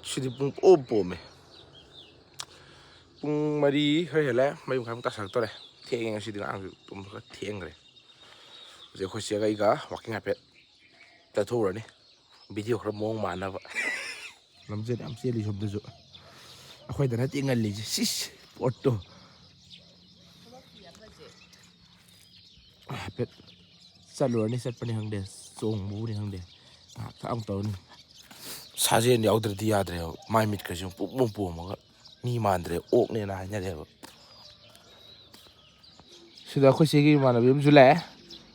Sidi pung opo me. Pung mari hele mai kam ta sak tore. Thieng sidi ang tum ka thieng re. Je khosia ga iga walking apet. Ta thora ni. Video khra mong mana ba. Lamje am seli sob dejo. Akhoi dana tingal li sis photo. Apet salur ni set pani hang de song mu ni hang de. Ta ang taw ni. 사진 여기들 디아드래요. 마이 밑 거지. 뿜뿜뿜 뭐가 니만들의 옥내나 하냐래요. 수다 코시기 만나 비움 줄래?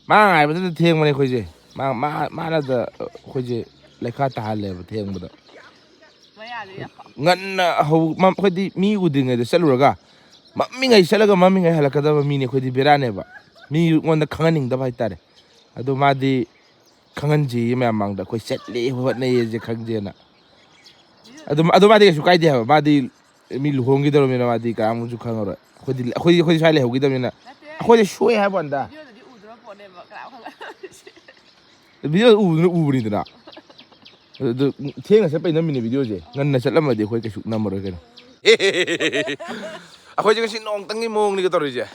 망 아이부터 태행 만에 코지. 망 마나다 코지 레카 다 할래 태행보다. 뭐야? nganna ho mam khodi mi udinga de saluraga mamminga isalaga mamminga halakada mini khodi berane ba mi ngonda khanganing da bai tare ado madi 강한지 매망다 거의 셋리 호네 이제 강제나 아도 마디 수까지 해 마디 밀 홍기 들으면 마디 아무주 강어라 거기 살래 호기 되면 거기 쇼에 해 본다 비디오 우브리더라 그 태행에서 빼 넣는 비디오지 넌나 살라마디 거기 계속 남으러 그래 거기 지금 신농 땅이 몽니가 떨어지지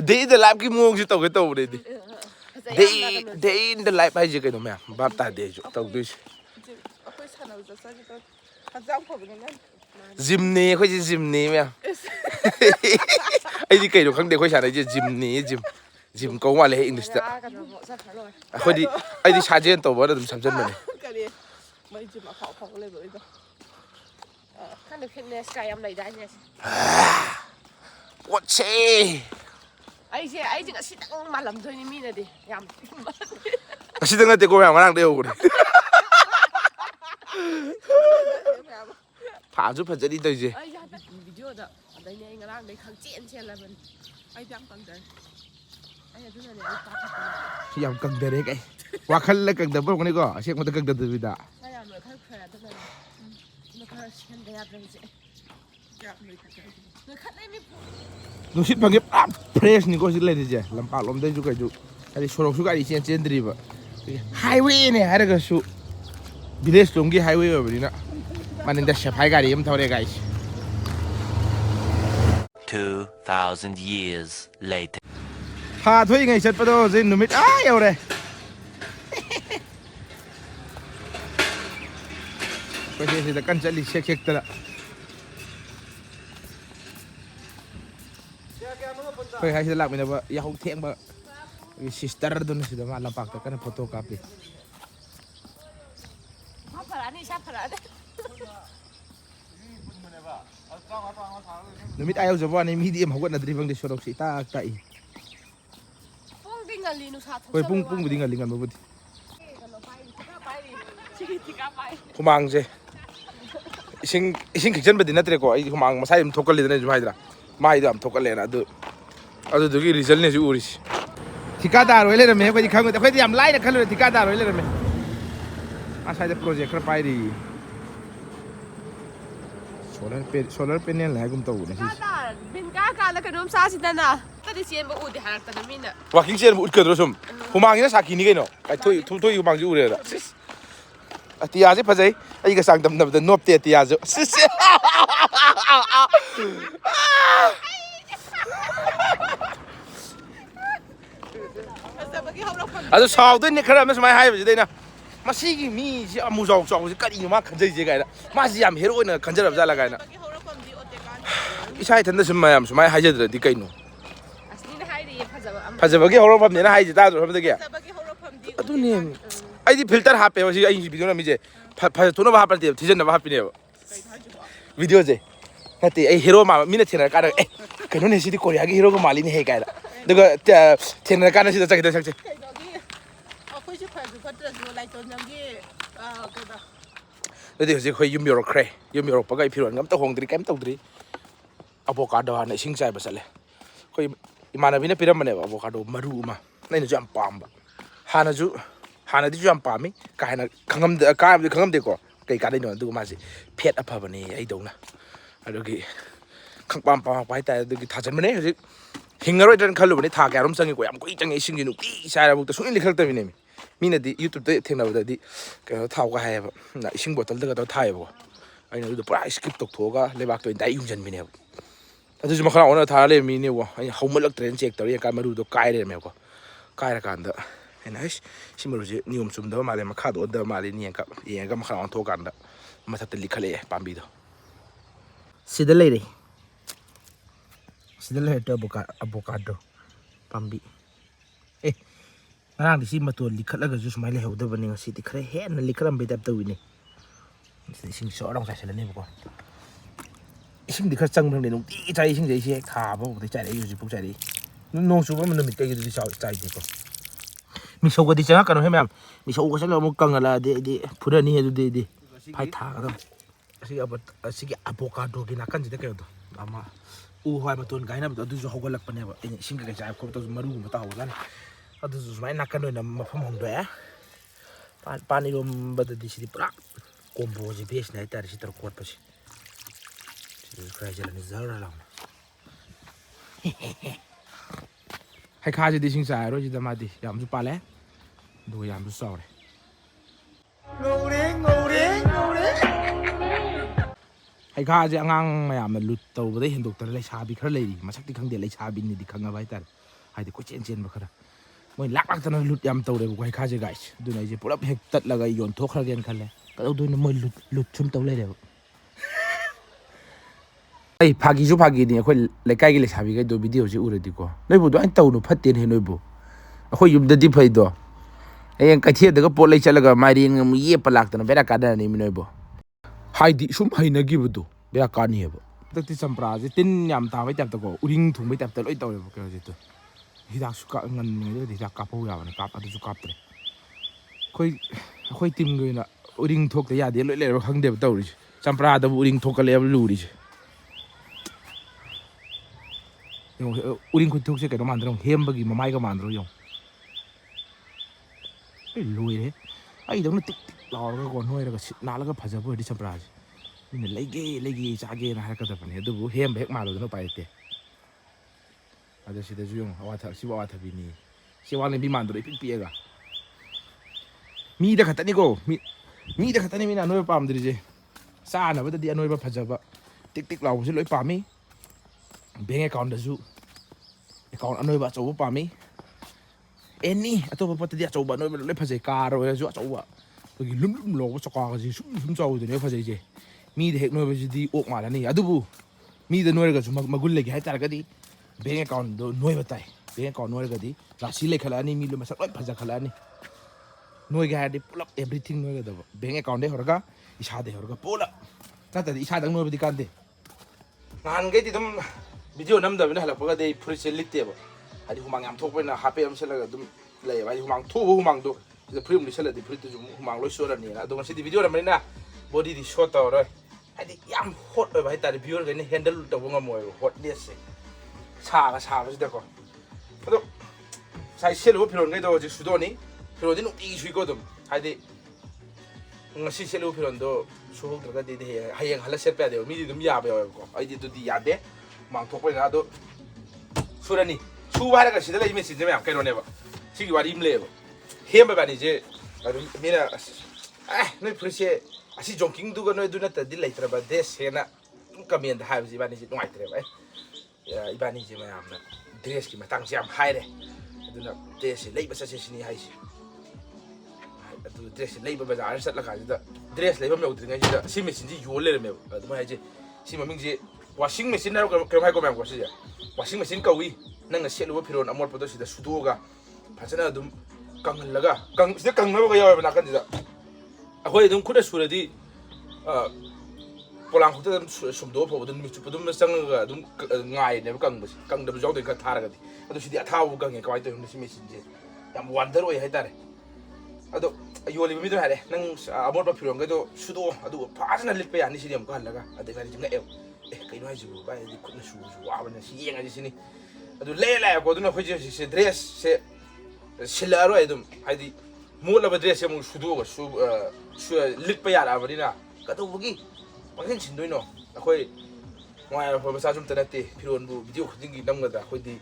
Day the lab ki mong si tawag ito already. Day in the life ay jika no maya. Bapta day jo tawag dois. Gymni ko si gymni maya. Ay di kayo kang de ko siya na gymni gym ko wala he English ta. Ako di ay di sajen to ba dum samjan man. May gym ako level ito. Kan được fitness cái em này đấy nhỉ? What say? Ai chỉ xí tăng mà làm thôi như này đi, làm. Xí tăng thì cô làm cái đang đeo rồi. Phá giúp phải đi tới gì? Ai bắt video đó, đây này anh đang đấy khang chen là mình. Ai đang căng đấy. Ai là thứ này ai làm căng đấy cái. Qua khăn là căng đấy bao nhiêu cái? Xem một cái căng đấy từ đã. Ai làm người khác khỏe thế này. Nusit bagi fresh ni ko sila ni je lampak lom dai juga ju ari sorok suka di chen dri ba highway ni har ga su bides lomgi highway ba ni na manin da shafai gari em thore guys 2000 years later ha thoi ngai chat pa do jin numit yau re ko je da kan chali shek ta Kaya hay sila mina ba yahong tiang ba sister doon sila malapak ta kana photocopy. Numit ayaw jabo ni medium hagot na dribang de sorok si ta ta I. Pung dingali no sa. Hoy pung dingali ngan mabudi. Kumang je. Ising kitchen ba dinatre ko ay kumang masay thokal le na jumai dra. Mai dam thokal le na adu Ado tu kiri result ni si uris. Tikadar wale rame ko di khang ko di am lai na khalu tikadar wale rame. Asa de project kar pai ri. Solar panel la gum to na si. Bin ka la kanum sa si na. Ta di sien ba u di harak ta na min na. Walking sien ut kadro sum. Humang ina sakhi ni kaino. Kai thoi humang ji ure da. Atiya je phajai. Ai ga sang dam dam da nop te atiya jo. Ado saudo ni khara mas mai hai ba jidai na masi gi mi ji amu jaw jaw ji kari ma khanjai je ga na ma ji am hero na khanjar ba la ga na isai thanda sum mayam sumai hai jadra di kaino asni na hai ri phajaba gi horo pham ne na hai ji ta jo pham de ge adu ni ai di filter ha pe ba ji ai video na mi je pha to na ba ha pa de thijen na ba ha pi ne ba video je hati ai hero ma mi na thina ka e kaino ne si di korea gi hero ko mali ni he ga da duga thina ka na si da chak de chak che Jadi hujung kau yum yorok pakai piruan, kamu tahu hong diri, kamu tahu diri. Avocado hana sing saya besar le. Kau imana bina piram mana avocado maru mah, na ini jam pam ba. Hana di jam pami, kahana kangam deko, kai kada ini tu masih pet apa bani, ai dong na. Aduh ki kang pam apa itu, aduh ki thajan mana hujung hingaroi dan kalau bani thak arum sangi kau, am kau icang ising jenuh, saya bukti sunyi likhal tapi ni. ꯃꯤꯅꯗꯤ ꯌꯨꯇ꯭ꯌꯨꯕꯇ ꯊꯦꯡꯅꯕꯗꯗꯤ ꯀꯩꯅꯣ ꯊꯥꯎꯒ ꯍꯥꯏꯌꯦꯕ ꯏꯁꯤꯡ ꯕꯣꯇꯜꯗꯒ ꯇꯧꯔ ꯊꯥꯏꯌꯦꯕꯀꯣ ꯑꯩꯅ ꯑꯗꯨꯗꯣ ꯄꯨꯔꯥ ꯁ꯭ꯀꯤꯞ ꯇꯧꯊꯣꯛꯑꯒ ꯂꯩꯕꯥꯛꯇ ꯑꯣꯏꯅ ꯗꯥꯏꯔꯦꯛ ꯌꯨꯡꯁꯤꯟꯕꯤꯅꯦꯕ ꯑꯗꯨꯁꯨ ꯃꯈꯥ ꯑꯣꯟꯅ ꯊꯥꯔ ꯂꯩꯔꯝꯃꯤꯅꯦꯕꯣ ꯑꯩꯅ ꯍꯧꯃꯜꯂꯛꯇ꯭ꯔꯦꯅ ꯆꯦꯛ ꯇꯧꯔ ꯌꯦꯡꯀꯥꯟ ꯃꯔꯨꯗꯣ ꯀꯥꯏ ꯂꯩꯔꯝꯃꯦꯕꯀꯣ ꯀꯥꯏꯔꯀꯥꯟꯗ ꯑꯩꯅ ꯁꯤ ꯃꯔꯨꯁꯦ ꯅꯤꯌꯣꯝ ꯆꯨꯝꯗꯕ ꯃꯥꯜꯂꯦ ꯃꯈꯥꯗ ꯑꯣꯟꯗꯕ ꯃꯥꯜꯂꯦ ꯌꯦꯡꯉꯒ ꯃꯈꯥ ꯑꯣꯟꯊꯣꯛꯑꯀꯥꯟꯗ ꯃꯊꯛꯇ ꯂꯤꯈꯠꯂꯛꯑꯦ ꯄꯥꯝꯕꯤꯗꯣ ꯁꯤꯗ ꯂꯩꯔꯦ ꯁꯤꯗ ꯂꯩꯔꯦ ꯑꯕꯣꯀꯥꯗꯣ ꯄꯥꯝꯕꯤ ꯉꯔꯥꯡꯗꯤ ꯁꯤ ꯃꯇꯣꯟ ꯂꯤꯈꯠꯂꯒꯁꯨ ꯁꯨꯃꯥꯏꯅ ꯂꯩꯍꯧꯗꯕꯅꯤ ꯉꯁꯤꯗꯤ ꯈꯔ ꯍꯦꯟꯅ ꯂꯤꯈꯠꯂꯝꯕꯩ ꯇꯥꯏꯞ ꯇꯧꯋꯤꯅꯦ ꯁꯤꯗ ꯏꯁꯤꯡ ꯁꯣꯔ ꯆꯥꯏꯁꯤꯜꯂꯅꯦꯕꯀꯣ 이승디 ꯈꯔ ꯆꯪꯕꯅꯦ ꯅꯨꯡꯇꯤꯒꯤ ꯆꯥꯏ ꯏꯁꯤꯡꯁꯦ ꯑꯩꯁꯦ ꯍꯦꯛ ꯊꯥꯕ ꯍꯧꯕꯗꯩ ꯆꯥꯏꯔꯛꯏ ꯍꯧꯖꯤꯛꯐꯥꯎ ꯆꯥꯏꯔꯛꯏ ꯅꯣꯡ ꯆꯨꯕ ꯅꯨꯃꯤꯠ ꯀꯩꯒꯤꯗꯨꯗꯤ ꯆꯥꯏꯗꯦꯀꯣ ꯃꯤꯁꯧꯒꯗꯤ ꯆꯪꯉꯛꯀꯅꯣ ꯍꯦ ꯃꯌꯥꯝ ꯃꯤꯁꯧꯒ ꯆꯠꯂꯒ ꯑꯃꯨꯛ ꯀꯪꯍꯜꯂꯛꯑꯗꯤ ꯑꯩꯗꯤ ꯐꯨꯔꯅꯤ ꯑꯗꯨꯗꯤ ꯑꯩꯗꯤ ꯐꯥꯏ ꯊꯥꯒꯗꯕ ꯑꯁꯤꯒꯤ ꯑꯕꯣꯀꯥꯗꯣꯒꯤ ꯅꯥꯀꯟꯁꯤꯗ ꯀꯩꯅꯣꯗꯣ ꯑꯃ ꯎ ꯍꯋꯥꯏ ꯃꯇꯣꯟ ꯀꯥꯏꯅꯕꯗꯣ ꯑꯗꯨꯁꯨ ꯍꯧꯒꯠꯂꯛꯄꯅꯦꯕ ꯑꯩꯅ ꯏꯁꯤꯡ ꯀꯩꯀꯩ ꯆꯥꯏꯕ ꯈꯣꯠꯄ ꯇꯧꯁꯨ ꯃꯔꯨꯒꯨꯝꯕ ꯇꯥꯍꯧꯖꯥꯠꯅꯤ ꯑꯗꯨꯁꯨ ꯁꯨꯃꯥꯏꯅ ꯅꯥꯀꯟ ꯑꯣꯏꯅ ꯃꯐꯝ ꯍꯣꯡꯗꯣꯛꯑꯦ ꯄꯥꯟ ꯏꯔꯣꯝꯕꯗꯗꯤ ꯁꯤꯗꯤ ꯄꯨꯔꯥ ꯀꯣꯝꯕꯣꯁꯤ ꯕꯦꯁꯅꯦ ꯍꯥꯏꯇꯥꯔꯦ ꯁꯤ ꯇꯧꯔ ꯀꯣꯠꯄꯁꯤ ꯈꯔ ꯍꯩꯖꯤꯜꯂꯅꯤ ꯖꯔ ꯂꯥꯎꯅ ꯍꯩꯈꯥꯁꯤꯗꯤ ꯏꯁꯤꯡ ꯆꯥꯏꯔꯔꯣꯏꯁꯤꯗ ꯃꯥꯗꯤ ꯌꯥꯝꯁꯨ ꯄꯥꯜꯂꯦ ꯑꯗꯨꯒ ꯌꯥꯝꯁꯨ ꯆꯥꯎꯔꯦ ꯍꯩꯈꯥꯁꯦ ꯑꯉꯥꯡ ꯃꯌꯥꯝꯅ ꯂꯨꯠ ꯇꯧꯕꯗ ꯍꯦꯟꯗꯣꯛꯇꯅ ꯂꯩꯁꯥꯕꯤ ꯈꯔ ꯂꯩꯔꯤ ꯃꯁꯛꯇꯤ ꯈꯪꯗꯦ ꯂꯩꯁꯥꯕꯤꯅꯤꯗꯤ ꯈꯪꯉꯕ ꯍꯥꯏꯇꯥꯔꯦ ꯍꯥꯏꯗꯤ ꯀꯣꯏꯆꯦꯟ ꯆꯦꯟꯕ ꯈꯔ ꯃꯣꯏ ꯂꯥꯛꯇꯅ ꯂꯨꯠ ꯌꯥꯝ ꯇꯧꯔꯦꯕꯀꯣ ꯍꯩꯈꯥꯁꯦ ꯒꯥꯏꯁ ꯑꯗꯨꯅ ꯑꯩꯁꯦ ꯄꯨꯂꯞ ꯍꯦꯛ ꯇꯠꯂꯒ ꯌꯣꯟꯊꯣꯛꯈ꯭ꯔꯒꯦꯅ ꯈꯜꯂꯦ ꯀꯩꯗꯧꯗꯣꯏꯅꯣ ꯃꯣꯏ ꯂꯨꯠ ꯁꯨꯝ ꯇꯧ ꯂꯩꯔꯦꯕ ꯑꯩ ꯐꯥꯒꯤꯁꯨ ꯐꯥꯒꯤꯅꯤ ꯑꯩꯈꯣꯏ ꯂꯩꯀꯥꯏꯒꯤ ꯂꯩꯁꯥꯕꯤꯈꯩꯗꯣ ꯚꯤꯗꯤꯑꯣꯁꯤ ꯎꯔꯗꯤꯀꯣ ꯅꯣꯏꯕꯨ ꯑꯗꯨꯃꯥꯏꯅ ꯇꯧꯅꯨ ꯐꯠꯇꯦꯅꯦ ꯅꯣꯏꯕꯨ ꯑꯩꯈꯣꯏ ꯌꯨꯝꯗꯗꯤ ꯐꯩꯗꯣ ꯍꯌꯦꯡ ꯀꯩꯊꯦꯜꯗꯒ ꯄꯣꯠ ꯂꯩ ꯆꯠꯂꯒ ꯃꯥꯏꯔꯦꯟ ꯑꯃꯨꯛ ꯌꯦꯞꯄ ꯂꯥꯛꯇꯅ ꯕꯦꯔꯥ ꯀꯥꯟꯅꯔꯅꯤ ꯅꯣꯏꯕꯨ ꯍꯥꯏꯗꯤ ꯁꯨꯝ ꯍꯩꯅꯈꯤꯕꯗꯣ ꯕꯦꯔꯥ ꯀꯥꯅꯤꯑꯕ ꯍꯟꯗꯛꯇꯤ ꯆꯝꯄ꯭ꯔꯥꯁꯦ ꯇꯤꯟ ꯌꯥꯝ ꯇꯥꯕꯩ ꯇꯥꯏꯞꯇꯀꯣ ꯎꯔꯤꯡ ꯊꯨꯡꯕꯩ ꯇꯥꯏꯞꯇ ꯂꯣꯏ ꯇꯧꯋꯦꯕ ꯀꯩꯅꯣꯁꯤꯗ ꯍꯤꯗꯥꯛꯁꯨ ꯉꯟꯅꯤꯡꯉꯩꯗꯨꯗꯤ ꯍꯤꯗꯥꯛ ꯀꯥꯞꯄꯧ ꯌꯥꯕꯅꯤ ꯑꯗꯨꯁꯨ ꯀꯥꯞꯇ꯭ꯔꯦ ꯑꯩꯈꯣꯏ ꯇꯤꯝꯒꯤ ꯑꯣꯏꯅ ꯎꯔꯤꯡ ꯊꯣꯛꯇ ꯌꯥꯗꯦ ꯂꯣꯏ ꯂꯩꯔꯕ ꯈꯪꯗꯦꯕ ꯇꯧꯔꯤꯁꯦ ꯆꯝꯄ꯭ꯔꯥꯗꯕꯨ ꯎꯔꯤꯡ ꯊꯣꯛꯀꯠꯂꯛꯑꯦꯕ ꯂꯨꯔꯤꯁꯦ ꯎꯔꯤꯡ ꯈꯨꯠꯊꯣꯛꯁꯦ ꯀꯩꯅꯣ ꯃꯥꯟꯗ꯭ꯔꯣ ꯍꯦꯝꯕꯒꯤ ꯃꯃꯥꯏꯒ ꯃꯥꯟꯗ꯭ꯔꯣ ꯌꯦꯡꯉꯣ ꯂꯣꯏꯔꯦ ꯑꯩꯗꯧꯅ ꯇꯤꯛ ꯇꯤꯛ ꯂꯥꯎꯔꯒꯀꯣ ꯅꯣꯏꯔꯒ ꯁꯤꯠ ꯅꯥꯜꯂꯒ ꯐꯖꯕ ꯑꯣꯏꯔꯗꯤ ꯆꯝꯄ꯭ꯔꯥꯁꯦ ꯃꯤꯅ ꯂꯩꯒꯦ ꯆꯥꯒꯦꯅ ꯍꯥꯏꯔꯛꯀꯗꯕꯅꯤ ꯑꯗꯨꯕꯨ ꯍꯦꯝꯕ ꯍꯦꯛ ꯃꯥꯜꯂꯨꯗꯅ ꯎꯄꯥꯏ ꯂꯩꯇꯦ ꯑꯗ ꯁꯤꯗꯁꯨ ꯌꯦꯡꯉꯣ ꯁꯤꯕꯨ ꯑꯋꯥꯊꯕꯤꯅꯤ ꯁꯤ ꯑꯋꯥꯊꯕꯤ ꯃꯥꯟꯗ꯭ꯔꯣ ꯏꯄꯤꯛ ꯄꯤꯛꯑꯒ ꯃꯤꯗ ꯈꯛꯇꯅꯤꯀꯣ ꯃꯤꯗ ꯈꯛꯇꯅꯤ ꯃꯤꯅ ꯑꯅꯣꯏꯕ ꯄꯥꯝꯗ꯭ꯔꯤꯁꯦ ꯆꯥꯅꯕꯗꯗꯤ ꯑꯅꯣꯏꯕ ꯐꯖꯕ ꯇꯤꯛ ꯇꯤꯛ ꯂꯥꯎꯕꯁꯨ ꯂꯣꯏ ꯄꯥꯝꯃꯤ ꯕꯦꯡ ꯑꯦꯀꯥꯎꯟꯗꯁꯨ ꯑꯦꯀꯥꯎꯟ ꯑꯅꯣꯏꯕ ꯑꯆꯧꯕ ꯄꯥꯝꯃꯤ ꯑꯦꯅꯤ ꯑꯇꯣꯞꯄ ꯄꯣꯠꯇꯗꯤ ꯑꯆꯧꯕ ꯑꯅꯣꯏꯕ ꯂꯣꯏ ꯐꯖꯩ ꯀꯥꯔ ꯑꯣꯏꯔꯁꯨ ꯑꯆꯧꯕ ꯑꯩꯈꯣꯏꯒꯤ ꯂꯨꯝ ꯂꯧꯕ ꯆꯀꯥꯒꯁꯤ ꯁꯨꯝ ꯆꯥꯎꯗꯅꯦ ꯐꯖꯩꯁꯦ ꯃꯤꯗ ꯍꯦꯛ ꯅꯣꯏꯕꯁꯤꯗꯤ ꯑꯣꯛ ꯃꯥꯜꯂꯅꯤ ꯑꯗꯨꯕꯨ ꯃꯤꯗ ꯅꯣꯏꯔꯒꯁꯨ ꯃꯒꯨꯟ ꯂꯩꯒꯦ ꯍꯥꯏꯇꯥꯔꯒꯗꯤ ꯕꯦꯡ ꯑꯦꯀꯥꯎꯟꯗꯣ ꯅꯣꯏꯕ ꯇꯥꯏ ꯕꯦꯡ ꯑꯦꯀꯥꯎꯟ ꯅꯣꯏꯔꯒꯗꯤ ꯔꯥꯁꯤ ꯂꯩꯈꯠꯂꯛꯑꯅꯤ ꯃꯤ ꯃꯁꯛ ꯂꯣꯏ ꯐꯖꯈꯠꯂꯛꯑꯅꯤ ꯅꯣꯏꯒꯦ ꯍꯥꯏꯔꯗꯤ ꯄꯨꯂꯞ ꯑꯦꯚ꯭ꯔꯤꯊꯤꯡ ꯅꯣꯏꯒꯗꯕ ꯕꯦꯡ ꯑꯦꯀꯥꯎꯟꯗꯩ ꯍꯧꯔꯒ ꯏꯁꯥꯗꯩ ꯍꯧꯔꯒ ꯄꯨꯂꯞ ꯅꯠꯇ꯭ꯔꯗꯤ ꯏꯁꯥꯗꯪ ꯅꯣꯏꯕꯗꯤ ꯀꯥꯟꯗꯦ ꯅꯍꯥꯟꯈꯩꯗꯤ ꯑꯗꯨꯝ ꯚꯤꯗꯤꯑꯣ ꯅꯝꯗꯕꯅ ꯍꯜꯂꯛꯄꯒꯗꯤ ꯑꯩ ꯐꯨꯔꯤꯠꯁꯦ ꯂꯤꯠꯇꯦꯕ ꯍꯥꯏꯗꯤ ꯍꯨꯃꯥꯡ ꯌꯥꯝ ꯊꯣꯛꯄꯅꯤꯅ ꯍꯥꯄꯦꯟ ꯑꯃ ꯁꯦꯠꯂꯒ ꯑꯗꯨꯝ ꯂꯩꯌꯦꯕ ꯍꯥꯏꯗꯤ ꯍꯨꯃꯥꯡ ꯊꯣꯛꯎꯕ ꯍꯨꯃꯥꯡꯗꯣ ꯁꯤꯗ ꯐꯨꯔꯤꯠ ꯑꯃ ꯂꯤꯠꯁꯜꯂꯗꯤ ꯐꯨꯔꯤꯠꯇꯨꯁꯨ ꯍꯨꯃꯥꯡ ꯂꯣꯏ ꯆꯣꯠꯂꯅꯤꯅ ꯑꯗꯣ ꯉꯁꯤꯗꯤ ꯚꯤꯗꯤꯑꯣ ꯅꯝꯕꯅꯤꯅ ꯕꯣꯗꯤꯗꯤ ꯁꯣꯠ ꯇꯧꯔꯔꯣꯏ ꯍꯥꯏꯗꯤ ꯌꯥꯝ ꯍꯣꯠ ꯑꯣꯏꯕ ꯍꯥꯏꯇꯥꯔꯦ ꯚꯤꯌꯨꯔꯈꯩꯅ ꯍꯦꯟꯗꯜ ꯇꯧꯕ ꯉꯝꯃꯣꯏꯕ ꯍꯣꯠꯅꯦꯁꯁꯦ ꯁꯥꯕꯁꯤꯗꯀꯣ ꯑꯗꯣ ꯉꯁꯥꯏ ꯁꯦꯠꯂꯨꯕ ꯐꯤꯔꯣꯟꯈꯩꯗꯣ ꯍꯧꯖꯤꯛ ꯁꯨꯗꯣꯛꯑꯅꯤ ꯐꯤꯔꯣꯟꯗꯤ ꯅꯨꯡꯇꯤꯒꯤ ꯁꯨꯏꯀꯣ ꯑꯗꯨꯝ ꯍꯥꯏꯗꯤ ngasi selu filondo suhu terga di hayang halas set pade mi dum ya ba ko ai di di yade mang thok pai na do surani su ba ga sida lai message me kai ro ne ba sigi wari mle ba hem ba ni je mina noi prise asi jonking du ga noi du na ta di lai tra ba de sena kamen da ha ji ba ni ji ngai tre ba ya ibani ji ma am na dress ki ma tang jam hai re du na dress lai ba sa se ni hai dress labor bazaar sat la ka dress labor me udri ngai si machine ji yol le me adu mai ji si maming ji washing machine na ko mai ko mai ko si washing machine ka wi nang se lu phiron amor podo si da sudo ga phajana dum kangal laga kang si kang ma ga yaw ba na kan ji da akhoi dum khuda suradi polang khut dum sumdo pho dum mi chu dum sang ga dum ngai ne kang ba kang da jaw de ka thar ga di adu si di athaw kang ka wai to si machine ji yam wonder oi hai tare ado yoli mi do hare nang amor ba phirom ga do sudo adu phajana lit pe yani si dem ko halaga ade ga jinga kai no haji ba di khutna su wa ba si yenga ji sini adu le la ko do na khoji si dress se silaro edum haidi mola ba dress mu sudo ga su lit pe yara ba dina ka do bugi pangin sin do no akhoi ngwa ba sa sum tanate phiron bu video khuding gi nam ga da khoi di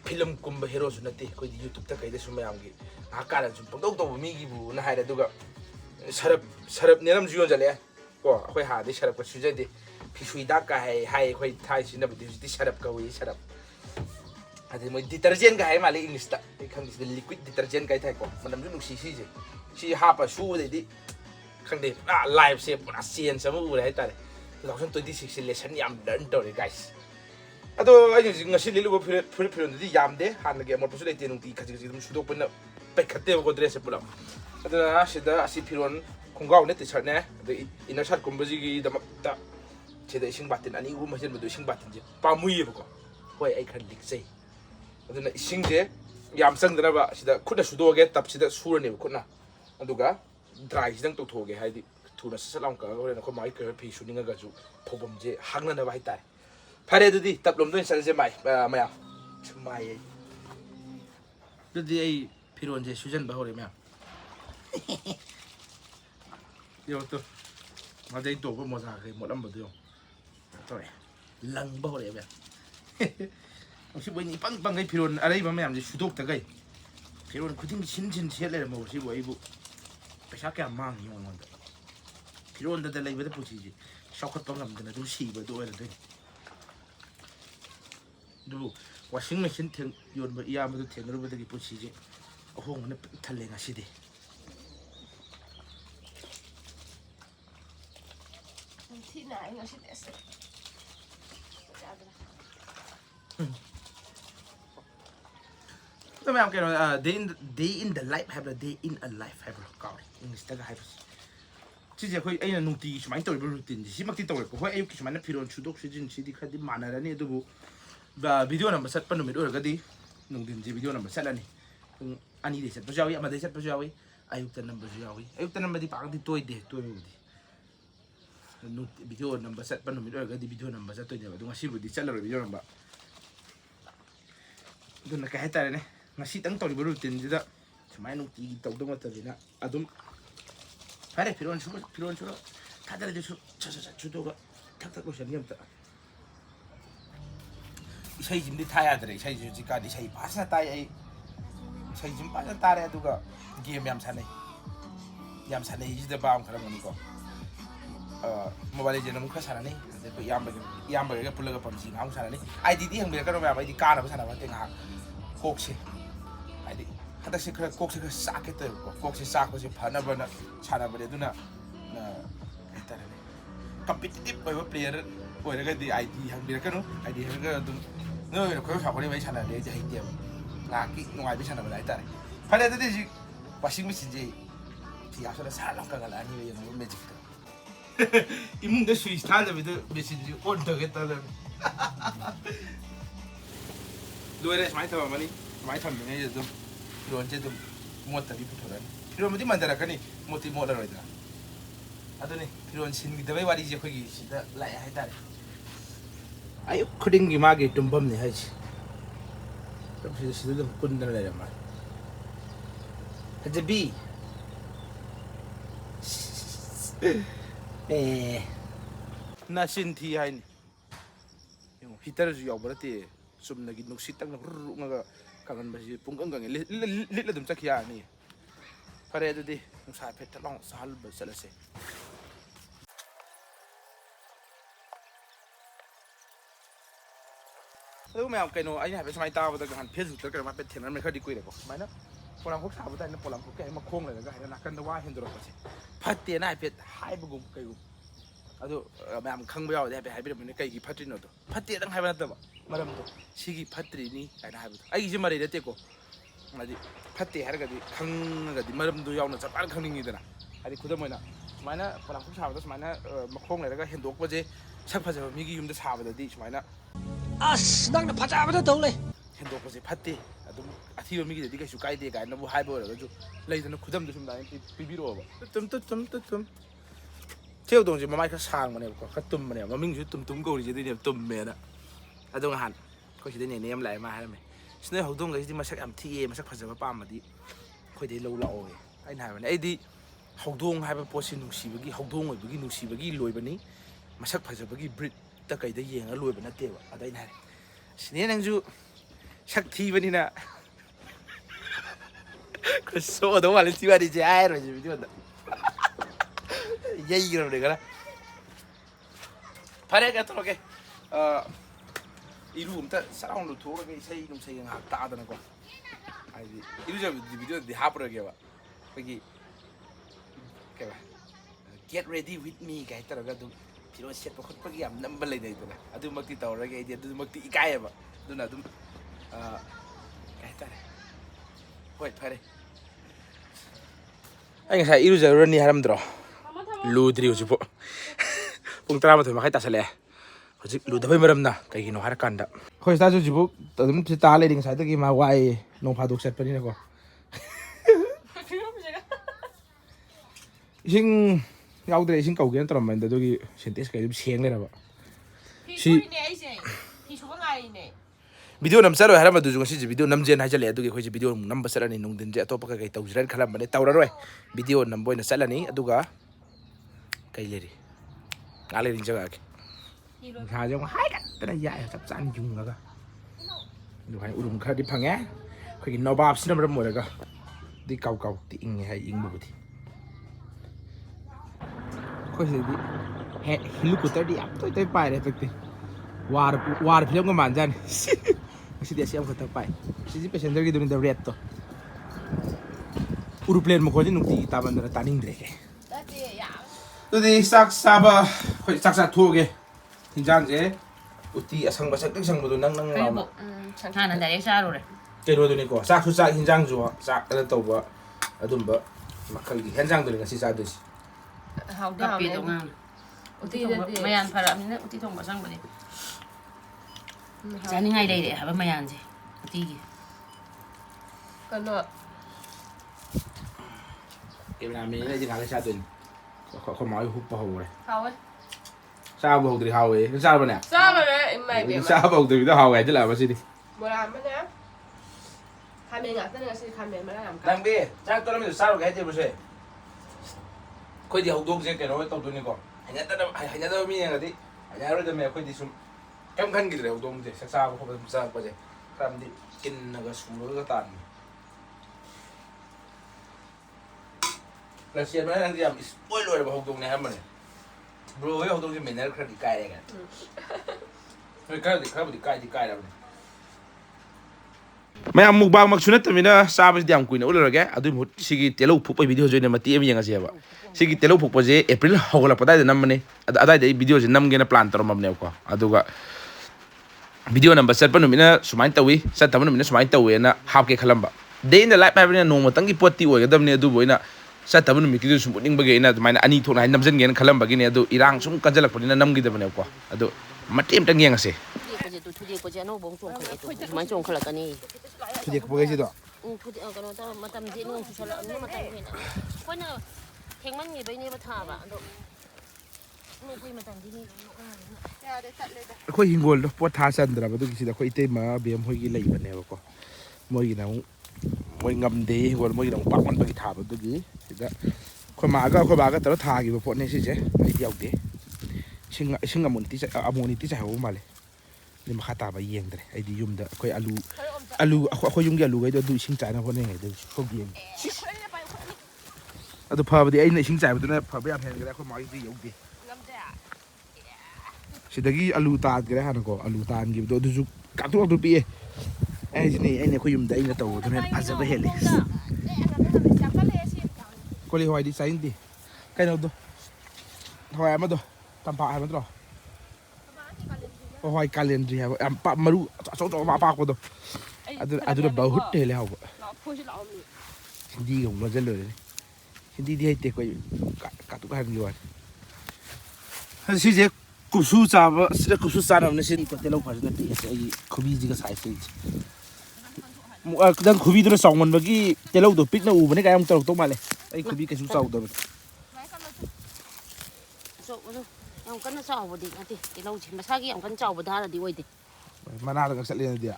film kumba hero su nate koi YouTube ta kai da su mayam gi akara su pangdau to mi gi bu na haira duga sarap neram ju jale ko khoi ha de sarap ko su jade pisui da ka hai khoi thai sin na bu di sarap ka wi sarap ade mo detergent ka hai male english ta khang dis liquid detergent kai thai ko manam ju nuksi si je si ha pa su de di khang de live se pura sien sa mu re ta 2026 lesson yam learn to guys ado ai ji ngasi lilu phur ndi yam de han ge mo pusu le te nung ti khaji ji dum su do pun pe khate ko dress pula ado na sida asi phiron khonggaw ne ti char ne de inner shirt kum baji gi damak ta cheda ising batin ani gu ma jen bu ising batin je pa mui ko hoi ai khan lik sei ado na ising je yam sang dana ba sida khuna su do ge tap sida sur ne khuna aduga dry jang to thoge hai di thuna salam ka gore na ko mai ka phi su ninga ga ju phobom je hangna na ba hai tai Pare dudi tap lom doin san je mai maya mai dudi ai piron je sujan ba hore maya yo to ma dai to ko mo sa ke mo lam ba yo to lang ba hore maya si bo ni pang pang ai piron arai ba mayam je sudok ta gai piron khuding sin set le mo si bo ai bu pesa ka mang yo mo da piron da lai ba da puchi ji shokot pang ngam da du si ba do ai da du washing machine theng yon ba iya ma du theng ru ba da gi puchi je ahong na thale nga si de thi na nga si des to me am ke day in the life have a day in a life have a ka english ta ga have chi je khoi aina nuti sumai to routine si mak ti to ko hoi ayuk ki sumai na phiron chudok sijin si di khadi manara ni du ba video number set pa numit orgadi nung din je video number set ani kung ani de set pa jawi ama de set pa jawi ayuk ta number jawi ayuk ta number di pa di toy di nung video number set pa numit orgadi video number set toy de ba du ngasi bu di set la video number du na ka heta ne ngasi tang to ri routine ji da sumai nung ti to do mata dina adum pare phiron chu kadar de chu cha chudo ga tak tak lo shan yam ta isai jim di thaya dre isai ju ji ka di isai basa tai ai isai jim basa tare aduga game yam sanai ji da baam khara mani ko mobile legend mu khasara ni de ko yam ba ga pulaga PUBG ngam sara ni id di hang be ka ro ba id ka na ba sara ba te nga kok se id hada se khara kok se ka sa ke te ko kok se sa ko se phana ba na sara ba de du na eta ne competitive player oiraga di id hang be ka no id hang ga du no ko sa ko ni mai sara de je hai te nga ki ngai be sara ba dai ta phale de ji washing machine je ti a so la sa long ka ga la ni ye no magic imung da switch ta da be machine ji on to get ta da do re mai ta ma ni mai tham ne je dum ron je dum mo ta bi pu thoran ron mo di man da ka ni mo ti mo la roi da adu ni ron sin gi da bai wari je khoi gi si da la ya hai ta ayo khuding gi ma gi tumbam ne hai ji tam si da kun da la ma hajabi na sin thi hai ni yung hitar ju yaw barate sum na gi nuksi tang ru nga kangan ba ji pung gang lit la dum chakhiya ni pare du di nung sa phet long sal ba sala se lu mèo cái nó anh hay phải tao bây giờ hắn phết rồi cái mà phết thiệt nó mới khơi đi quỳ được không? Mày nó, polam quốc xã bây giờ nó polam quốc cái mà khôn này cái nó cần đâu ai hiện được rồi phết tiền này phết hai bông cái gum, ado mèo khăng bây giờ hay bây giờ mình cái gì phết nữa thôi phết tiền đang hay bên đó mà làm thôi xí phết tiền ní cái hay bây giờ ai gì mà đấy đấy cô mà đi phết tiền hay cái gì khăng cái gì mà làm tôi giàu nó chắc ăn khăng đi đấy nè hay đi khuda mày nó polam quốc xã bây giờ mày nó mà khôn này cái hiện được bây giờ sắp bây giờ mình cái dùng để xả bây giờ đi mày nó As nang na phaja ba to le hen do ko se phatte adum athi mi gi de kai su kai de ga na bu hai bo ra ju lai da na khudam du sum da pi bi ro ba tum theo dong ji ma mai ka sang ma ne ko ka tum ma ne ma ming ju tum ko ri ji de tum me na adong han ko si de ne nem lai ma ha me sne ho dong ga ji ma sak am thi ma sak phaja ba pa ma di khoi de lo la o ai na ba ne ai di ho dong hai ba po sin nu si ba gi ho dong oi ba gi nu si ba gi loi ba ni ma sak phaja ba gi breed ta kai da yeng a loi ba na te ba adai na sine nang ju ꯁꯛ ꯊꯤꯕꯅꯤꯅ ꯁꯣꯗꯧ ꯃꯥꯜꯂꯦ ꯊꯤꯕꯥꯅꯤꯁꯦ ꯍꯥꯏꯔꯣꯏꯁꯦ ꯚꯤꯗꯤꯑꯣꯗ ꯌꯩꯈ꯭ꯔꯕꯅꯦ ꯈꯔ ꯐꯔꯦ ꯀꯩꯅꯣ ꯇꯧꯔꯒꯦ 이루 음타 사랑으로 돌아가게 이세이 좀 세이 학 따다는 거 아니 이루자 비디오인데 하브라게 봐 거기 그봐 get ready with me 가 했다가 좀 필요 셋 헛박이 안 넘발래 되더라 아주 막티 떠오르게 이제 아주 막티 이까야 봐 누나 좀 했다래 호이 파래 아니 사 이루자 그러니 하람 들어 루드리고 싶어 뽕 따라마도 막 했다 살래 hꯧꯖꯤꯛ ꯂꯨꯗꯕꯩ ꯃꯔꯝꯅ ꯀꯩꯒꯤꯅꯣ ꯍꯥꯏꯔꯀꯥꯟꯗ ꯑꯩꯈꯣꯏ ꯁꯤꯗꯁꯨ ꯍꯧꯖꯤꯛꯐꯥꯎ ꯑꯗꯨꯝ ꯁꯤ ꯇꯥ ꯂꯩꯔꯤ ꯉꯁꯥꯏꯗꯒꯤ ꯃꯥ ꯋꯥꯏ ꯅꯣꯡ ꯐꯥꯗꯣꯛ ꯆꯠꯄꯅꯤꯅꯀꯣ ꯏꯁꯤꯡ ꯌꯥꯎꯗ꯭ꯔꯦ ꯏꯁꯤꯡ ꯀꯧꯒꯦꯅ ꯇꯧꯔꯝꯕꯅꯤꯗ ꯑꯗꯨꯒꯤ ꯁꯦꯟꯇꯦꯛꯁ ꯀꯩ ꯑꯗꯨꯝ ꯁꯦꯡ ꯂꯩꯔꯕ ꯁꯤ ꯚꯤꯗꯤꯑꯣ ꯅꯝ ꯆꯠꯂꯣꯏ ꯍꯥꯏꯔꯝꯕꯗꯨꯁꯨ ꯉꯁꯤꯁꯦ ꯚꯤꯗꯤꯑꯣ ꯅꯝꯖꯦꯅ ꯍꯥꯏꯖꯜꯂꯦ ꯑꯗꯨꯒꯤ ꯑꯩꯈꯣꯏꯁꯦ ꯚꯤꯗꯤꯑꯣ ꯅꯝꯕ ꯆꯠꯂꯅꯤ ꯅꯨꯡꯊꯤꯟꯁꯦ ꯑꯇꯣꯞꯄ ꯀꯩ ꯇꯧꯁꯤꯔꯥꯅ ꯈꯜꯂꯝꯕꯅꯦ ꯇꯧꯔꯔꯣꯏ ꯚꯤꯗꯤꯑꯣ ꯅꯝꯕ ꯑꯣꯏꯅ ꯆꯠꯂꯅꯤ ꯑꯗꯨꯒ ꯀꯩ ꯂꯩꯔꯤ ꯉꯥ ꯂꯩꯔꯤ ꯖꯒꯥꯒꯤ ꯅꯨꯡꯁꯥꯁꯦ ꯑꯃꯨꯛ ꯍꯥꯏꯒꯠꯇꯅ ꯌꯥꯏ ꯆꯞ ꯆꯥꯅ ꯌꯨꯡꯉꯒ ꯑꯗꯨꯃꯥꯏꯅ ꯎꯔꯨꯝ ꯈꯔꯗꯤ ꯐꯪꯉꯦ ꯑꯩꯈꯣꯏꯒꯤ ꯅꯣꯕꯥꯞꯁꯤꯅ ꯃꯔꯝ ꯑꯣꯏꯔꯒ ꯗꯤ ꯀꯥꯎꯇꯤ ꯏꯪꯉꯦ ꯍꯥꯏ ꯏꯪꯕꯕꯨꯗꯤ ꯑꯩꯈꯣꯏ ꯁꯤꯗꯗꯤ ꯍꯦꯂꯤꯀꯣꯞꯇꯔꯗꯤ ꯌꯥꯝ ꯇꯣꯏ ꯇꯣꯏ ꯄꯥꯏꯔꯦ ꯍꯟꯗꯛꯇꯤ ꯋꯥꯔ ꯐꯤꯂꯝꯒ ꯃꯥꯟꯖꯥꯅꯤ ꯉꯁꯤꯗꯤ ꯑꯁꯤ ꯑꯃꯈꯛꯇꯪ ꯄꯥꯏ ꯁꯤꯁꯤ ꯄꯦꯁꯦꯟꯖꯔꯒꯤꯗꯨꯅꯤꯗ ꯔꯦꯠꯇꯣ ꯎꯔꯨꯄ꯭ꯂꯦꯟ ꯃꯈꯣꯟꯁꯦ ꯅꯨꯡꯇꯤꯒꯤ ꯇꯥꯃꯟꯗꯅ ꯇꯥꯅꯤꯡꯗ꯭ꯔꯦ ꯑꯗꯨꯗꯤ ꯆꯥꯛ ꯆꯥꯕ ꯑꯩꯈꯣꯏ ꯆꯥꯛ ꯆꯥꯊꯣꯛꯑꯒꯦ ꯍꯤꯟꯖꯥꯡꯁꯦ ꯎꯇꯤ ꯑꯁꯪꯕ ꯁꯛꯇꯛ ꯁꯪꯕꯗꯣ ꯅꯪ ꯂꯥꯎꯅ 하나 다 예사로래. ꯀꯩꯅꯣꯗꯨꯅꯤꯀꯣ ꯆꯥꯛꯁꯨ ꯆꯥꯛ ꯍꯤꯟꯖꯥꯡꯁꯨ ꯆꯥꯛꯇ ꯇꯧꯕ ꯑꯗꯨꯝꯕ ꯃꯈꯜꯒꯤ ꯍꯦꯟꯖꯥꯡꯗꯨꯅꯤ ꯉꯁꯤ ꯆꯥꯗꯣꯏꯁꯤ 하우데 하우데. 우티도 마얀 파라미는 우티 통과 상거리. 자닝아이 레이레 하바 마얀지. 우티기. 그거 라면이 이제 가게 샤든 거 마이 훅 하고래 하we. 샤브 하고들이 하we 샤브네 싸버래 임마이. 샤브 하고들이 하we 해줄 아버지리 뭐라 하면은 가면이 뜨는 것이 가면 말아 안 가. 낭비 짝 떨어면서 싸우게 해줘 보세요 거기 호동생 깨로 또 돈이고 하냐다 미행하디 하냐로다면 거기 좀 깜깜기들 호동생 식사하고 호흡 좀 거지 사람들이 긴나가 술을 딴 러시아 말하는 게 스포일러를 호동네 하면 브로의 호동생 맨날 그렇게 까야게 그러니까 까이라고 ꯃꯌꯥꯝ ꯃꯨꯛꯕꯥꯡꯃꯛꯁꯨ ꯅꯠꯇꯕꯅꯤꯅ ꯆꯥꯕꯁꯤꯗꯤ ꯌꯥꯝ ꯀꯨꯏꯅ ꯎꯠꯂꯔꯒꯦ ꯑꯗꯨꯏ ꯃꯍꯨꯠ ꯁꯤꯒꯤ ꯇꯦꯜꯍꯧ ꯐꯨꯛꯄꯒꯤ ꯚꯤꯗꯤꯑꯣꯁꯦ ꯑꯣꯏꯅ ꯃꯇꯦꯛ ꯑꯃ ꯌꯦꯡꯉꯁꯦꯕ ꯁꯤꯒꯤ ꯇꯦꯜꯍꯧ ꯐꯨꯛꯄꯁꯦ ꯑꯦꯄ꯭ꯔꯤꯜ ꯍꯧꯒꯠꯂꯛꯄ ꯑꯗꯥꯏꯗ ꯅꯝꯕꯅꯤ ꯑꯗꯥꯏꯗ ꯑꯩ ꯚꯤꯗꯤꯑꯣꯁꯦ ꯅꯝꯒꯦꯅ ꯄ꯭ꯂꯥꯟ ꯇꯧꯔꯝꯃꯕꯅꯦꯕꯀꯣ ꯑꯗꯨꯒ ꯚꯤꯗꯤꯑꯣ ꯅꯝꯕ ꯆꯠꯄ ꯅꯨꯃꯤꯠꯅ ꯁꯨꯃꯥꯏꯅ ꯇꯧꯏ ꯆꯠꯇꯕ ꯅꯨꯃꯤꯠꯅ ꯁꯨꯃꯥꯏꯅ ꯇꯧꯋꯦꯅ ꯍꯥꯞꯀꯦ ꯈꯜꯂꯝꯕ ꯗꯦ ꯏꯟ ꯗ ꯂꯥꯏꯐ ꯍꯥꯏꯕꯅꯤꯅ ꯅꯣꯡꯃꯇꯪꯒꯤ ꯄꯣꯠꯇꯤ ꯑꯣꯏꯒꯗꯕꯅꯤ ꯑꯗꯨꯕꯨ ꯑꯩꯅ ꯆꯠꯇꯕ ꯅꯨꯃꯤꯠꯀꯤꯗꯨ ꯁꯨꯝ ꯎꯠꯅꯤꯡꯕꯒꯤ ꯑꯩꯅ ꯑꯗꯨꯃꯥꯏꯅ ꯑꯅꯤ ꯊꯣꯛꯅ ꯍꯥꯏ ꯅꯝꯖꯟꯒꯦꯅ ꯈꯜꯂꯝꯕꯒꯤꯅꯦ ꯑꯗꯨ ꯏꯔꯥꯡ ꯁꯨꯝ ꯀꯟꯖꯜꯂꯛꯄꯅꯤ나 ꯅꯝꯈꯤꯗꯕꯅꯦꯕꯀꯣ ꯑꯗꯨ ꯃꯇꯦꯛ ꯑꯃꯇꯪ ꯌꯦꯡꯉꯁꯦ 투디코지 아노 봉총칼에 또 그만 좀 칼라까니. 투디코지도 그ano 또 마탐지 농 수살라 아니 마탐지. 거나 행만 예배니 바타바. 뭐 거기 마탐지. ꯑꯩꯈꯣꯏ ꯍꯤꯡꯒꯣꯜꯗꯣ ꯄꯣꯠ ꯊꯥ ꯆꯟꯗ꯭ꯔꯕ ꯑꯗꯨꯒꯤꯁꯤꯗ ꯑꯩꯈꯣꯏ ꯏꯇꯩꯃ ꯕꯦꯝ ꯍꯣꯏꯒꯤ ꯂꯩꯕꯅꯦꯕꯀꯣ ꯃꯣꯏꯒꯤꯅ ꯑꯃꯨꯛ ꯃꯣꯏ ꯉꯝꯗꯦ ꯍꯤꯡꯒꯣꯜ ꯃꯣꯏꯒꯤꯅ ꯑꯃꯨꯛ ꯄꯥꯛꯃꯟꯕꯒꯤ ꯊꯥꯕ ꯑꯗꯨꯒꯤ ꯁꯤꯗ ꯑꯩꯈꯣꯏ ꯃꯥꯒ ꯑꯩꯈꯣꯏ ꯕꯥꯒ ꯇꯧꯔ ꯊꯥꯈꯤꯕ ꯄꯣꯠꯅꯦ ꯁꯤꯁꯦ ꯑꯩꯗꯤ ꯌꯥꯎꯗꯦ ꯏꯁꯤꯡ ꯑꯃꯣꯅꯤꯇꯤ ꯆꯥꯏꯍꯧꯕ ꯃꯥꯜꯂꯦ ꯑꯗꯨ ꯃꯈꯥ ꯇꯥꯕ ꯌꯦꯡꯗ꯭ꯔꯦ ꯑꯩꯗꯤ ꯌꯨꯝꯗ ꯑꯩꯈꯣꯏ ꯑꯩꯈꯣꯏ ꯌꯨꯝꯒꯤ ꯑꯂꯨꯈꯩꯗꯣ ꯑꯗꯨ ꯏꯁꯤꯡ ꯆꯥꯏꯅꯕ ꯍꯣꯠꯅꯉꯩꯗ ꯁꯣꯛ ꯌꯦꯡꯉꯦ ꯑꯗꯨ ꯐꯕꯗꯤ ꯑꯩꯅ ꯏꯁꯤꯡ ꯆꯥꯏꯕꯗꯨꯅ ꯐꯕ ꯌꯥꯝ ꯍꯦꯟꯈ꯭ꯔꯦ ꯑꯩꯈꯣꯏ ꯃꯥꯒꯤꯗꯤ ꯌꯧꯗꯦ ꯁꯤꯗꯒꯤ ꯑꯂꯨ ꯇꯥꯟꯈ꯭ꯔꯦ ꯍꯥꯟꯅꯀꯣ ꯑꯂꯨ ꯇꯥꯟꯈꯤꯕꯗꯣ ꯑꯗꯨꯁꯨ ꯀꯥꯛꯇꯨ ꯄꯤꯛꯑꯦ ꯑꯩꯁꯤꯅꯦ ꯑꯩꯈꯣꯏ ꯌꯨꯝꯗ ꯑꯩꯅ ꯇꯧꯕꯗꯨꯅ ꯐꯖꯕ ꯍꯦꯜꯂꯤ ꯀꯣꯂꯤ ꯍꯋꯥꯏꯗꯤ ꯆꯥꯅꯤꯡꯗꯦ ꯀꯩꯅꯣꯗꯣ ꯍꯋꯥꯏ ꯑꯃꯗꯣ ꯇꯝꯄꯥꯛ ꯍꯥꯏꯕ ꯅꯠꯇ꯭ꯔꯣ ꯍꯋꯥꯏ ꯀꯥꯂꯦꯟꯗ꯭ꯔꯤ ꯍꯥꯏꯕ ꯌꯥꯝ ꯃꯔꯨ ꯑꯆꯧ ꯑꯆꯧꯕ ꯑꯄꯥꯛꯄꯗꯣ ꯑꯗꯨꯅ ꯕꯍꯨꯠ ꯍꯦꯜꯂꯦ ꯍꯥꯎꯕ ꯍꯤꯟꯗꯤꯒ ꯑꯃꯨꯛ ꯂꯣꯟꯁꯤꯜꯂꯨꯔꯦ ꯍꯤꯟꯗꯤꯗꯤ ꯍꯩꯇꯦ ꯑꯩꯈꯣꯏ ꯀꯥꯇꯨꯛ ꯍꯥꯏꯕꯒꯤ ꯋꯥꯅꯤ ꯁꯤꯁꯦ ꯀꯨꯞꯁꯨ ꯆꯥꯕ ꯁꯤꯗ ꯀꯨꯞꯁꯨ ꯆꯥꯅꯕꯅꯦ ꯁꯤꯗꯤ ꯇꯦꯜꯍꯧ ꯐꯖꯅ ꯄꯤꯛꯑꯁꯦ ꯑꯩꯒꯤ ꯈꯨꯕꯤꯁꯤꯒ ꯁꯥꯏꯖꯁꯦ ꯈꯤꯇꯪ ꯈꯨꯕꯤꯗꯨꯅ ꯆꯥꯎꯃꯟꯕꯒꯤ ꯇꯦꯜꯍꯧꯗꯣ ꯄꯤꯛꯅ ꯎꯕꯅꯦ ꯀꯥꯏ ꯑꯃꯨꯛ ꯇꯧꯔꯛꯇꯧ ꯃꯥꯜꯂꯦ ꯑꯩ ꯈꯨꯕꯤ ꯀꯩꯁꯨ ꯆꯥꯎꯗꯕꯅꯤ ꯌꯥꯝ ꯀꯟꯅ ꯆꯥꯎꯕꯗꯤ ꯅꯠꯇꯦ ꯇꯤꯜꯍꯧꯁꯤ ꯃꯁꯥꯒꯤ ꯌꯥꯝ ꯀꯟꯅ ꯆꯥꯎꯕ ꯊꯥꯔꯗꯤ ꯑꯣꯏꯗꯦ ꯃꯅꯥꯗꯒ ꯆꯠꯂꯦꯅꯗꯤ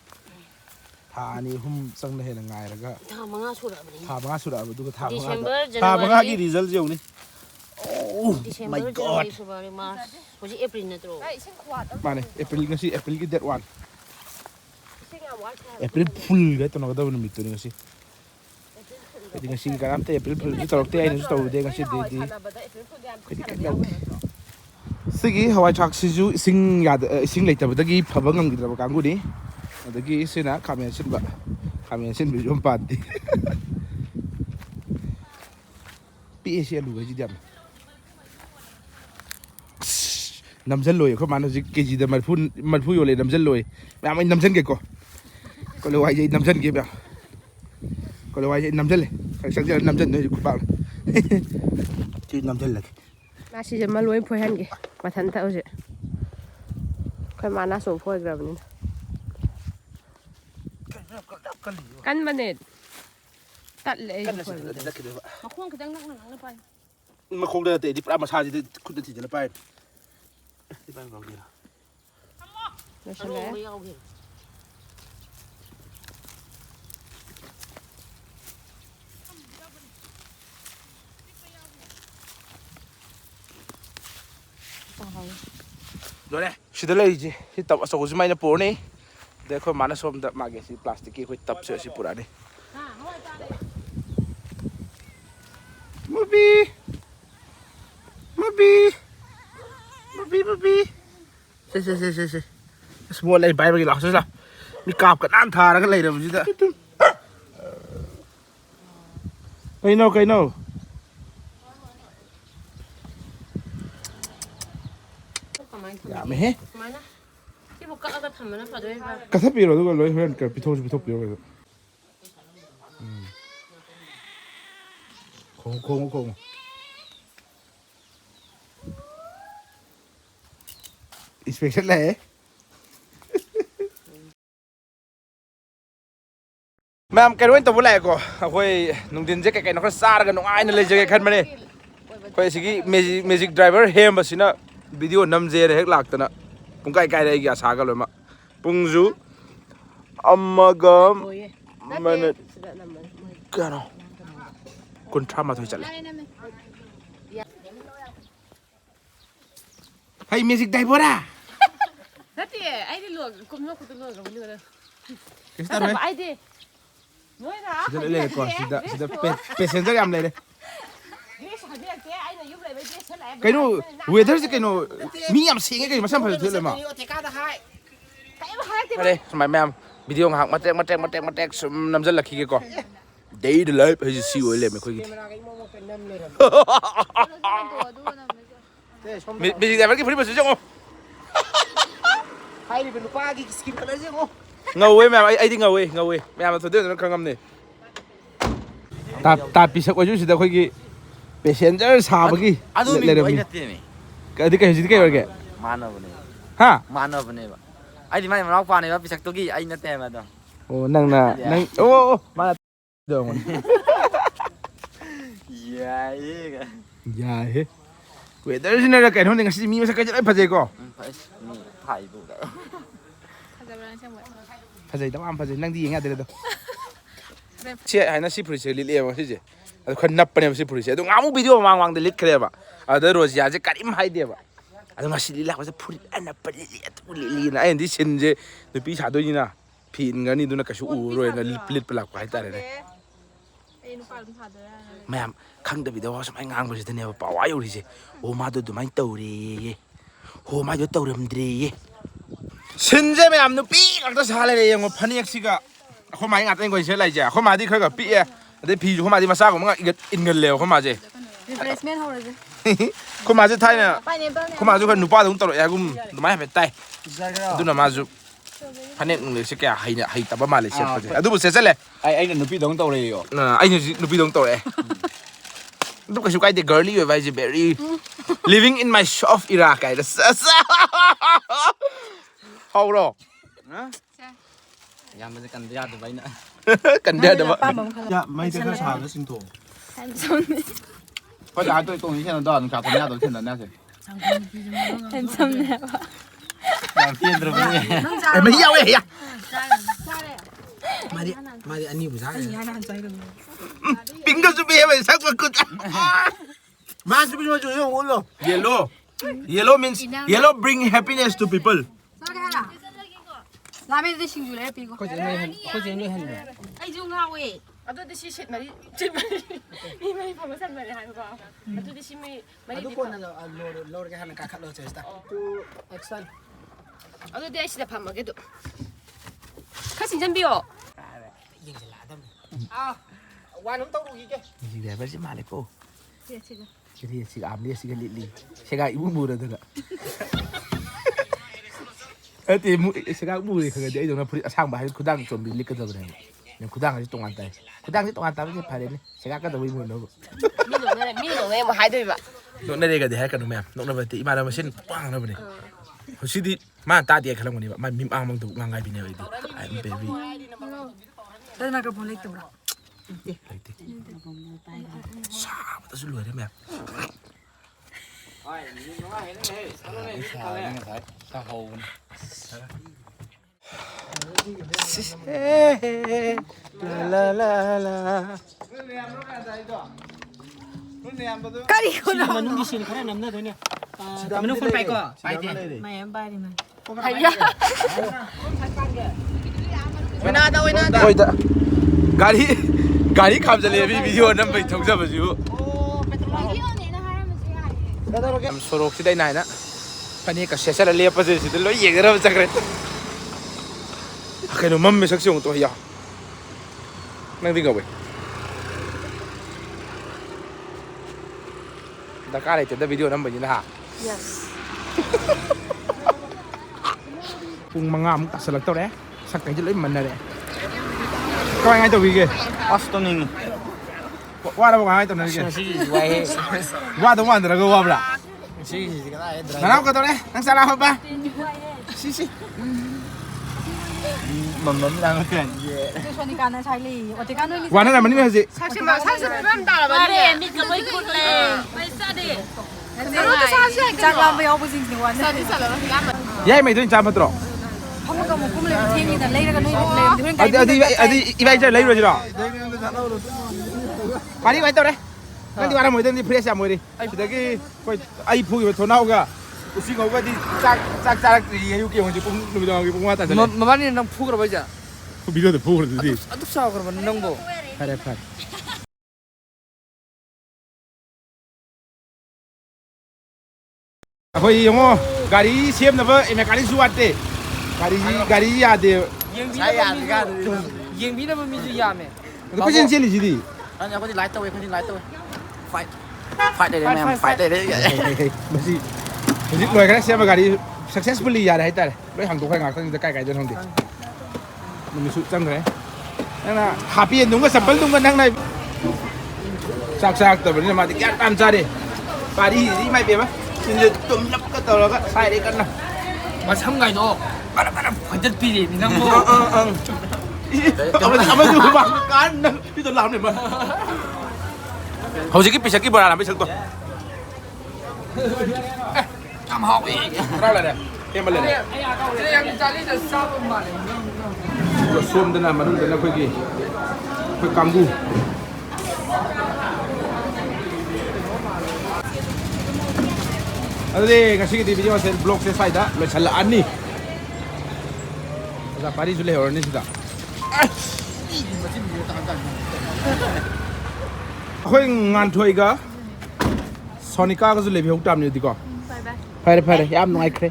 ꯊꯥ 2-3 ꯆꯪꯅ ꯍꯦꯟꯅ ꯉꯥꯏꯔꯒ ꯊꯥ 5 ꯁꯨꯔꯛꯑꯕꯅꯤ ꯊꯥ 5 ꯁꯨꯔꯛꯑꯕ ꯑꯗꯨꯒ ꯊꯥ 5 5ꯒꯤ ꯔꯤꯖꯜꯠ ꯌꯦꯡꯎꯅꯤ ꯃꯥꯏ 디셈버, ꯒꯣꯗ 자누아리, 페브ruari, 마르스. 혹시 에프릴 netro. ꯃꯥꯅꯦ ꯑꯦꯄ꯭ꯔꯤꯜ ꯉꯁꯤ ꯑꯦꯄ꯭ꯔꯤꯜꯒꯤ date 1 이생이 April Fool cái tụi nó đâu mình tụi nó xí cái tiếng xí cái làm thế April Fool cái tàu tê này tàu tê cái xí đi cái tiếng đâu xí cái Hawaii truck xí chú xinh nhà xinh lấy tập cái phá băng ngầm cái tập cái đi cái xí na kami xin bị jom party bị xí lùi cái gì điểm nằm chân lùi không mà nó cái gì đó mà phun vô lại nằm chân lùi mẹ anh nằm chân cái có lẽ vậy nằm chân kia bảo có lẽ vậy nằm chân này sáng giờ nằm chân thôi cũng bảo chứ nằm chân là mà chỉจะมาลุยพวยหันกี่มาทันเท่าสิค่อยมาหน้าสูงพวยแบบนี้กันมันเนี่ยตัดเลยพวยมาควงกระดังนักหนังเลยไป มาคงเดินเตะดิปรามาชาจะคุณจะถีจะไปที่บ้านเราเนี่ย ไม่ใช่แล้ว rồi đây xin tới đây thì tập ở số máy nó bổ này để khôi mà nó xôm tập mà cái gì plastic kia khôi tập sửa xí bổ này Mubi xe small này bay vào cái lọ sao mi cạp cái ăn thà nó cái này được gì đó cái nào dạ mày hếtที่บุกก็เอากระถางมันนะพอด้วยป่ะ cái thấp bì rồi tôi lấy cái bị thốt bì rồi không inspection này ma'am cái đó anh tập lại của hồi nông dân cái nó có xa cái nó ai nó lấy cái khăn mà này hồi cái magic driver hem mà xin nó video 5G này hết lạc tao nè cũng cái đây kìa xa cái rồi mà bung rú gom mà nè cái nào con tram mà thôi chạy lại hay magic driver àนั่นดิไอ้ที่หลวงกุมโลกกุมโลกกับมันเลย cái แต่ sao đấy ไอ้ดิน้อยนะ sẽ lấy con sẽ passenger em lấy đây cái nó weather cái nó mi em xinh cái mà sao phải thế rồi mà đây mày mẹ video hàng mà tẹt nằm rất là khi cái con đấy được lấy bây giờ siêu ấy lên mày khơi mình giờ vẫn cái phim mà sử dụng không hay đi bên qua cái skin cái đấy chứ không ngầu ấy mẹ ấy đi ngầu ấy mẹ mà thôi đấy nó không ngâm này ta bị sặc qua chút xíu khơi passenger 사박이 내려미 cái gì cái 만어보네. ha 만어보네. 아니 많이 나올 거 아니야. 비삭도기 아니 나 때마다. ô nang ô mà được rồi 이야 이게. dạ hết quên đấy xin là cái nó nên cái mi mà cái đấy phải gì co phải đủ đấy. phải gì tao ăn phải gì năng đi nghe được đâu chị hay là ship police lili mà chứคนนับไปเนี่ยสิผู้เสียต้องเอาวิดีโอวางๆเดลิทเคลียร์ป่ะเดี๋ยวโรสยาจะการิมให้เดียบอ่ะต้องมาสิลิละว่าจะพูดอันนั้นไปลิตุลินะไอ้ที่เช่นเจตัวพี่ชายตัวนี้นะพี่งั้นนี่ดูนะกระชูอูรวยนะลิปลักไว้แต่เลยแม่ข้างเดวิดว่าสมัยงานบริษัทเนี่ยป่าวอยู่ดิเจโอ้มาดูมันตัวดีโอ้มาดูตัวเริ่มดีเช่นเจแม่นุปีกังตัวชาเลยยังว่าพันยักษ์สิกะเขาหมายงานตัวเองก็เชื่ออะไรเจ้าเขาหมายที่เขากับปีได้พี่เขามาที่มาสร้างของมันอินเงินเร็วเขามาเจ้ replacement เขาเลยสิ เขามาที่ไทยเนี่ยเขามาจุกันหนูป้าต้องตลอดกุ้มหนูไม่ให้ไปไต่ดูน่ะมาจุพันเนี่ยหนูเสียแก่ให้เนี่ยให้ตับมาเลยเสียไปเลยดูบุษเสร็จเลย ai là nupi đóng tàu này rồi. น่ะไอ้หนูพี่ต้องตลอดดูกระชุกไอ้เด็ก girly ไว้จะ very living in my shop Iraq ไอ้เด้อเขาหรอ Yang masih kan dia ada banyak. กันเดียวเดี๋ยว dạ mấy cái sao nó sinh thủ เพราะจ่าตัวตรงนี้แค่นั้นดอนขาคนนี้ตัวเช่นนั้นแน่สิ อย่างเทียนตรงนี้ ไอ้ไม่เหี้ยวไอ้เหี้ย mà đi anh nhiều buổi sáng này ปิ๊งก็จะเบี้ยไปสักวันกู mà sẽ biết nói chuyện không muốn rồi yellow means yellow bring happiness to people 라면도 싱줄래 비고. 아이중 하웨. ꯑꯗꯨꯗꯤ ꯁꯤ ꯁꯤꯠ ꯃꯔꯤ ꯁꯤꯠ ꯃꯔꯤ ꯃꯤ ꯃꯔꯤ ꯐꯝꯕ ꯁꯟ ꯃꯔꯤ ꯍꯥꯏꯕꯀꯣ ꯑꯗꯨꯗꯤ ꯁꯤ ꯃꯤ ꯃꯔꯤꯗꯤ ꯂꯧꯔꯒꯦ ꯍꯥꯟꯅ ꯀꯥꯈꯠꯂꯣ ꯆꯦꯁꯇ ꯇꯨ ꯑꯦꯛꯁꯟ ꯑꯗꯨꯗꯤ ꯑꯩ ꯁꯤꯗ ꯐꯝꯃꯒꯦ ꯑꯗꯨ ꯈꯔ ꯆꯤꯡꯖꯟꯕꯤꯌꯣ ꯌꯦꯡꯁꯤꯜꯂꯛꯑꯗꯕꯅꯤ ꯋꯥꯟ ꯑꯃ ꯇꯧꯔꯨꯈꯤꯒꯦ ꯁꯤ ꯗ꯭ꯔꯥꯏꯚꯔꯁꯤ ꯃꯥꯜꯂꯦꯀꯣ ꯁꯤꯒ siga amli siga lili siga ibu mura daga ati siga muri khaga dei dona puri asang ba khudang chombi likada bane ne khudang ji tongan tai ba phare ni siga ka dawi mu no ꯃꯤ ꯅꯣꯡꯅꯦ ꯑꯃꯨꯛ ꯍꯥꯏꯗꯣꯏꯕ nokna re ga de ha kanu ma'am nokna ba ti imara machine pang na bane hosidi ma ta di khalang ni ba ma mim ang mang du ngangai bi ne oi di I am baby Tadna ka phone lekto bra. like sa ba ta su loi de ma'am Kari ko na. manung gisin khara namna doine manung phone pai ko pai de Mai am pai mai. hayya oi da gari kham jale bi video nam bai thong ja ba ju am sorok si dai nai na pani ka sesala le pa je si de lo ye gara ba chakre kaino mam me saksi ong to ya nang ding ga we da ka le te da video nam ba ni na ha yes pung mangam ta salak to re sak kai je loi man na re ko ngai to wi ge astoning wa da ba ngai to na ge si wai he wa da wa da ga wa bra si ka dai na ka to re nang sala ha ba si mầm đang chuyện gì Tôi cho đi cana sai li. Ở đây cana li. wa na ma ni ha ji 사실 그럼 따라봐 아래 밑에 뭐 있길래. 빨리 싸대. Ano sa Chắc làm với ông sinh sinh quan. 사실 살아봐 yai mai to cha ma tro Không có một cung lên thiên như là lấy ra cái nuôi lên. adi ibai ja lai ro ji ro pani bai to re nang di wa na moi den di fresh ya moi ri sidagi koi ai phu gi thonau ga usi ngau ga di chak ti yu ki hong ji pung nu dong gi pung wa ta jale Mamani nang pukra baja. video de phu ro di Atuk sao kar ban nang bo. pare akhoi yongo gari sem na ba mechanic su atte gari ya de Yeng bi na ba mi ju ya me. ko jen cheli ji di Anh em có đi lái tàu, không đi lái tàu. Phải đây đấy em, phải đây đấy. masi hojik loi kana sem gari successfully ya hai ta loi hang to khai ngak tang kai kai jon hong di mi su chang re nang na happy ending ga sample dung ga nang nai sak ta bani ma ti kya tam cha de bari ri mai be ba sin je tum lap ka ta la ga sai de kan na Mà xong ngày đó, bạn phải chất pi đi, mình đang mua. ama ju ba kan pi to lam ne ma hojik ki pisa ki bora lam bi sak to Tham học đi. ra la de em le de Thế em trả lý là sao mà lạiก็ส้มดนะมันเป็นอะไรกี่คือกัมกูอะไรกันสิที่วิดีโอเซนบล็อกเซฟไฟด้าเราฉลาดอันนี้จะปารีสุดเลยเหรอนี่สิด้าเฮ้ยงานถอยก็โซนิก้าก็สุดเลยพี่ฮุกตามนี่ดีกว่าไปยามน้อยเคร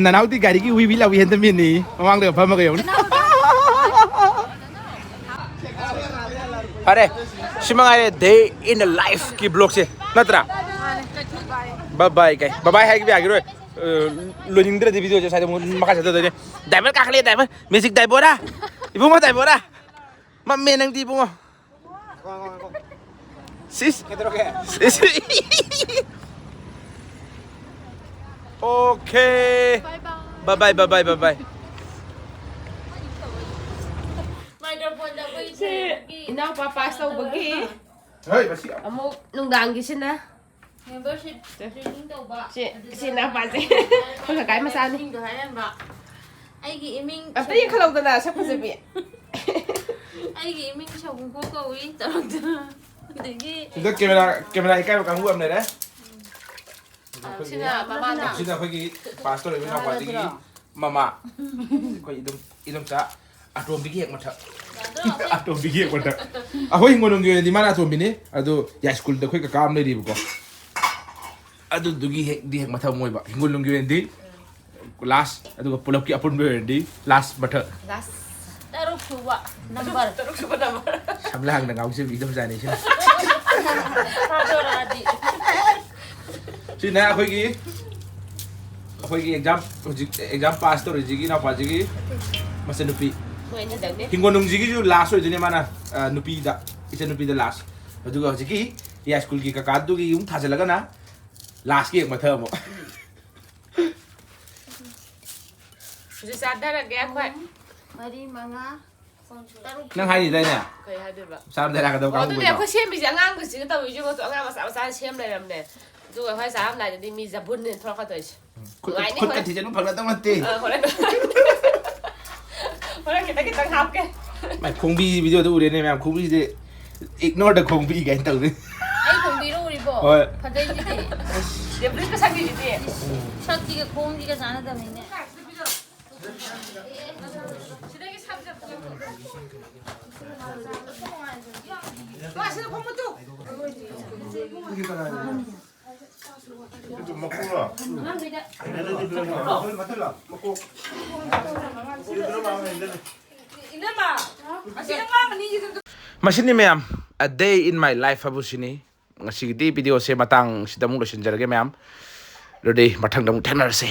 นั่นเอาที่การีกี่วิลาวิเห็นแต่มีนี่วางเดี๋ยวพามาเกี่ยวนะไปชิมังไง day in the life กี่บล็อกสินั่นตระบายบายให้กี่อย่างกี่ด้วยลุยอินเตอร์ที่วิดีโอจะใช้ตัวมันมาคัดตัวนี้ได้ไหมกักเลยได้ไหมมิวสิกได้บ่ได้อีพุ่งมาได้บ่ได้มาเมนังที่พุ่งซิสโอเคบาย Microphone daw ko Si inaw papasaw bagi ฮ้ยมาสิ amo nung danggi sina membership training daw ba? si na pa si ko sa kay masani Training daw hayan ba? Ay gi iming. after yung kalaw na sa pasabi Ay gi iming siya kung ko ko wi tarong da. Digi. sudah kamera ikai kamu am nih deh Sina mama na. sudah pergi pastor lebih nak buat lagi mama ko idom cha atom bigi hek matha atom bigi hek matha ahoi ngonong ge di mana atom bini adu ya school da khoi ka kam nei ri ko adu dugi hek di hek matha moi ba ngolong ge di last adu ko pulok ki apun be di last matha last taruk suba number samlang da ngau se bi dom sa nei sin Adoradi. sin na khoi gi exam pass to rigi na pa jigi masa nupi Ko ini dang ne. hingonong jigi ju last ho jine mana nupi da isa nupi da last adu ga jigi ya school ki ka du gi yung tha jalaga na last ki ek matha mo Ju sadar ga kwai. Mari manga. nang hai ni dai ne Kai hadu ba. sam da ka da ka Ko tu dia ko sem bi jangang ko ji ta wi ju ko to nga ma sa sem le ram ne. Du ga phai sam lai de mi za bun ne thor ka to chi. คนกันที่จะนุ่งผักแล้วต้องมาตี คนนั้นkita ngap ke. ไม่คงบีวิดีโอดูเรียนเนี่ยแม่คงบีจะอีกนอร์ดคงบีกันตัวนี้ Ai kung biro uri po. Oi. Paday di. Dia beli ke sakit dia. Sakti ka kung di ka sana dami ne. Masih ni ma'am, a day in my life habu sini. Ngasi di video saya matang sidamung losin jarage ma'am. Lodi matang damung tenar se.